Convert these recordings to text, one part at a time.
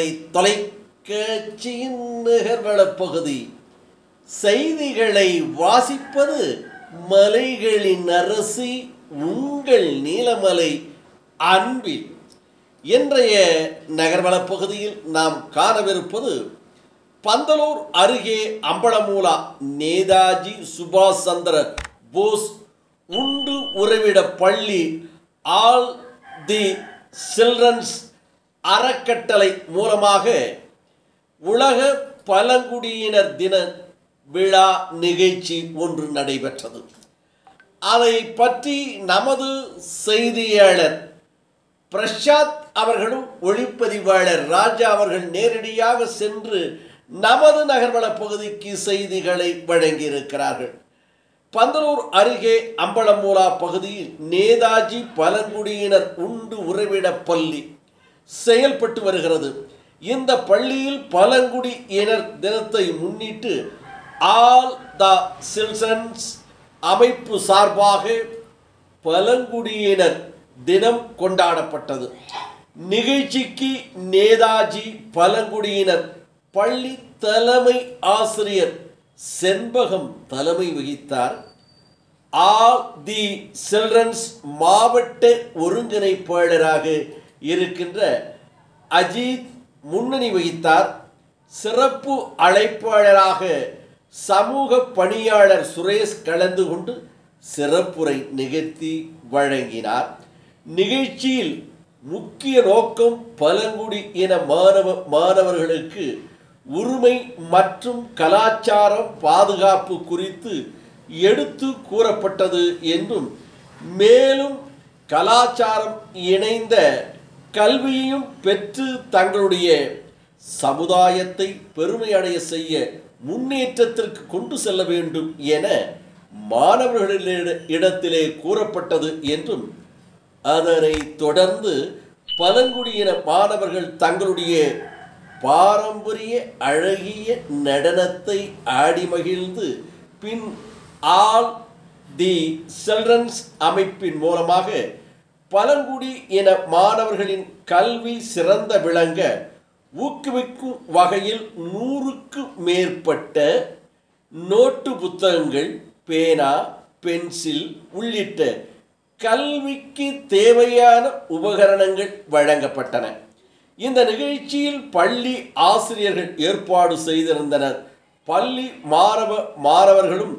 மலை தொலைக்காட்சியின் நிகழ்வளப் பகுதி. செய்திகளை வாசிப்பது மலைகளின் அரசி உங்கள் நீலமலை அன்பில். இன்றைய நகர்வளப் பகுதியில் நாம் காணவிருப்பது பந்தலூர் அருகே அம்பலமூலா நேதாஜி சுபாஷ் சந்திர போஸ் உண்டு உறைவிட பள்ளி ஆல் தி சில்ட்ரன்ஸ் அறக்கட்டளை மூலமாக உலக பழங்குடியினர் தின விழா நிகழ்ச்சி ஒன்று நடைபெற்றது. அதை பற்றி நமது செய்தியாளர் பிரசாத் அவர்களும் ஒளிப்பதிவாளர் ராஜா அவர்கள் நேரடியாக சென்று நமது நகர்வள பகுதிக்கு செய்திகளை வழங்கியிருக்கிறார்கள். பந்தலூர் அருகே அம்பலமூலா பகுதியில் நேதாஜி பழங்குடியினர் உண்டு உறைவிட பள்ளி செயல்பட்டு வருகிறது. இந்த பள்ளியில் பழங்குடியினர் தினத்தை முன்னிட்டு ஆல் த சில்ட்ரன்ஸ் அமைப்பு சார்பாக பழங்குடியினர் தினம் கொண்டாடப்பட்டது. நிகழ்ச்சிக்கு நேதாஜி பழங்குடியினர் பள்ளி தலைமை ஆசிரியர் செண்பகம் தலைமை வகித்தார். ஆல் தி சில்ட்ரன்ஸ் மாவட்ட ஒருங்கிணைப்பாளராக இருக்கின்ற அஜித் முன்னணி வகித்தார். சிறப்பு அழைப்பாளராக சமூக பணியாளர் சுரேஷ் கலந்து கொண்டு சிறப்புரை நிகழ்த்தி வழங்கினார். நிகழ்ச்சியில் முக்கிய நோக்கம் பழங்குடியின மாணவர்களுக்கு உரிமை மற்றும் கலாச்சாரம் பாதுகாப்பு குறித்து எடுத்து கூறப்பட்டது என்றும், மேலும் கலாச்சாரம் இணைந்த கல்வியையும் பெற்று தங்களுடைய சமுதாயத்தை பெருமையடைய செய்ய முன்னேற்றத்திற்கு கொண்டு செல்ல வேண்டும் என மாணவர்களிடத்திலே கூறப்பட்டது என்றும், அதனை தொடர்ந்து பழங்குடியின மாணவர்கள் தங்களுடைய பாரம்பரிய அழகிய நடனத்தை ஆடி மகிழ்ந்து பின் ஆல் தி சில்ட்ரன்ஸ் அமைப்பின் மூலமாக பழங்குடியின மாணவர்களின் கல்வி சிறந்த விளங்க ஊக்குவிக்கும் வகையில் 100க்கு மேற்பட்ட நோட்டு புத்தகங்கள், பேனா, பென்சில் உள்ளிட்ட கல்விக்கு தேவையான உபகரணங்கள் வழங்கப்பட்டன. இந்த நிகழ்ச்சியில் பள்ளி ஆசிரியர்கள் ஏற்பாடு செய்திருந்தனர். பள்ளி மாணவர்களும்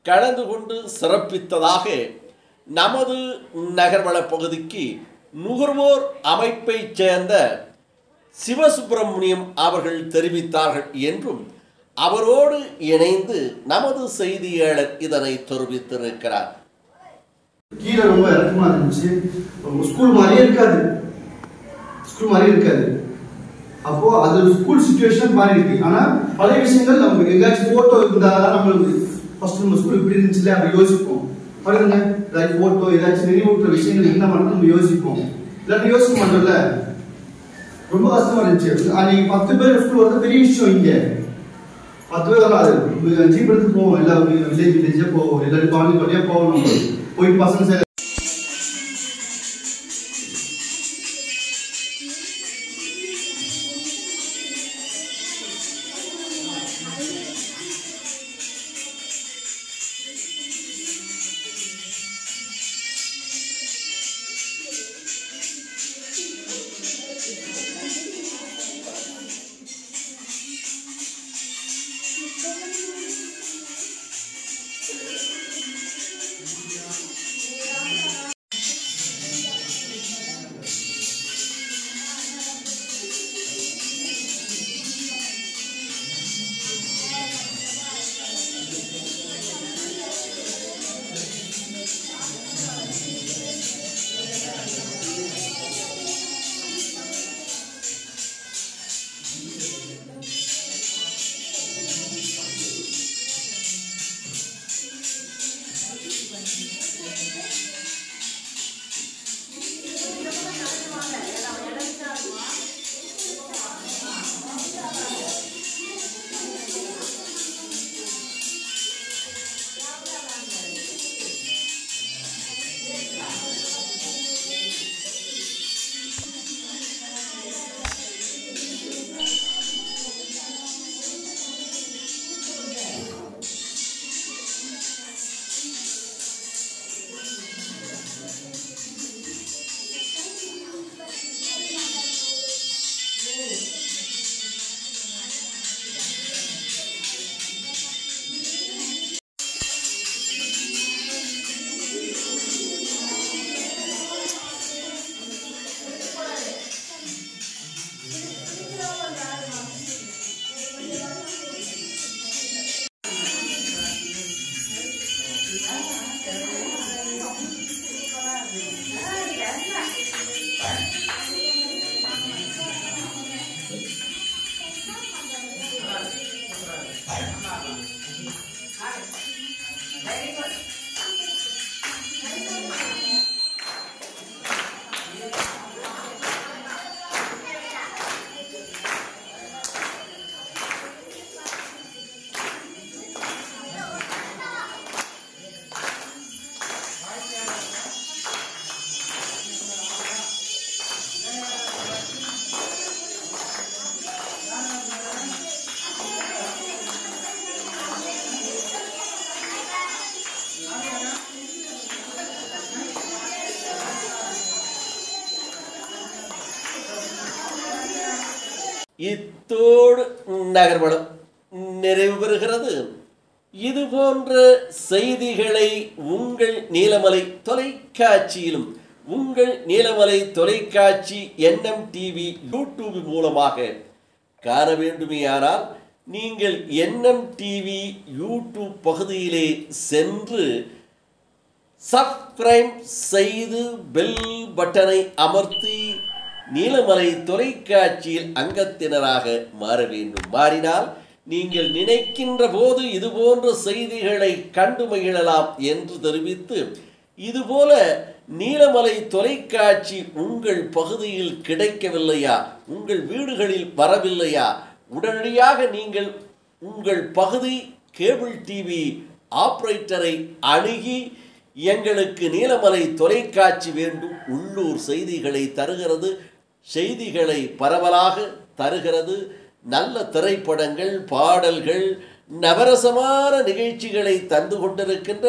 கலந்து கொண்டு சிறப்பித்ததாக நமது நகர்வள பகுதிக்கு நுகர்வோர் அமைப்பைச் சேர்ந்த சிவசுப்பிரமணியம் அவர்கள் தெரிவித்தார்கள் என்றும், அவரோடு இணைந்து நமது செய்தியாளர் இதனை தெரிவித்திருக்கிறார். கீழே ரொம்ப இறக்கமா இருந்துச்சு. ஸ்கூல் மாதிரியே இருக்காது. அப்போ அது ஸ்கூல் சிச்சுவேஷன் மாறி இருக்கு. ஆனா பழைய விஷயங்கள் நமக்கு எங்காச்சும் போட்டோ இருந்தாதான் நம்மளுக்கு ஃபர்ஸ்ட் நம்ம ஸ்கூல் இப்படி இருந்துச்சுல அப்படி யோசிப்போம். பாருங்க, ஏதாச்சும் போட்டோ ஏதாச்சும் நினைவூட்டுற விஷயங்கள் என்ன பண்ணணும் நம்ம யோசிப்போம். இல்லாட்டி யோசிக்க மாட்டோம்ல. ரொம்ப கஷ்டமா இருந்துச்சு. அன்னைக்கு 10 பேர் ஸ்கூல் வந்து பெரிய விஷயம். இங்க 10 பேர் வராது. ஜீப் எடுத்து போவோம், எல்லா வில்லேஜா போவோம், எல்லாரும் காலேஜ் வழியா போவோம். போயிட்டு பசங்க இத்தோடு நகர்வலம் நிறைவு பெறுகிறது. இது போன்ற செய்திகளை உங்கள் நீலமலை தொலைக்காட்சியிலும் உங்கள் நீலமலை தொலைக்காட்சி NMTV யூடியூப் மூலமாக காண வேண்டுமேயானால் நீங்கள் NMTV யூடியூப் பகுதியிலே சென்று சப்ஸ்கிரைப் செய்து பெல் பட்டனை அமர்த்தி நீலமலை தொலைக்காட்சியில் அங்கத்தினராக மாற வேண்டும். மாறினால் நீங்கள் நினைக்கின்ற போது இதுபோன்ற செய்திகளை கண்டு மகிழலாம் என்று தெரிவித்து, இதுபோல நீலமலை தொலைக்காட்சி உங்கள் பகுதியில் கிடைக்கவில்லையா, உங்கள் வீடுகளில் வரவில்லையா, உடனடியாக நீங்கள் உங்கள் பகுதி கேபிள் டிவி ஆபரேட்டரை அணுகி எங்களுக்கு நீலமலை தொலைக்காட்சி வேண்டும், உள்ளூர் செய்திகளை தருகிறது, செய்திகளை பரவலாக தருகிறது, நல்ல திரைப்படங்கள், பாடல்கள், நவரசமான நிகழ்ச்சிகளை தந்து கொண்டிருக்கின்ற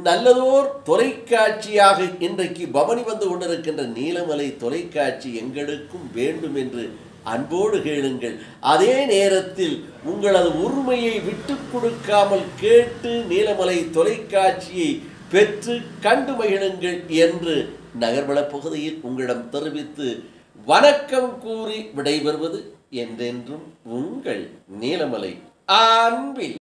நல்லதோர் தொலைக்காட்சியாக இன்றைக்கு பவனி வந்து கொண்டிருக்கின்ற நீலமலை தொலைக்காட்சி எங்களுக்கும் வேண்டும் என்று அன்போடு கேளுங்கள். அதே நேரத்தில் உங்களது உரிமையை விட்டு கொடுக்காமல் கேட்டு நீலமலை தொலைக்காட்சியை பெற்று கண்டு மகிழுங்கள் என்று நகர்வள பகுதியில் உங்களிடம் தெரிவித்து வணக்கம் கூறி விடைபெறுவது என்றென்றும் உங்கள் நீலமலை அன்பில்.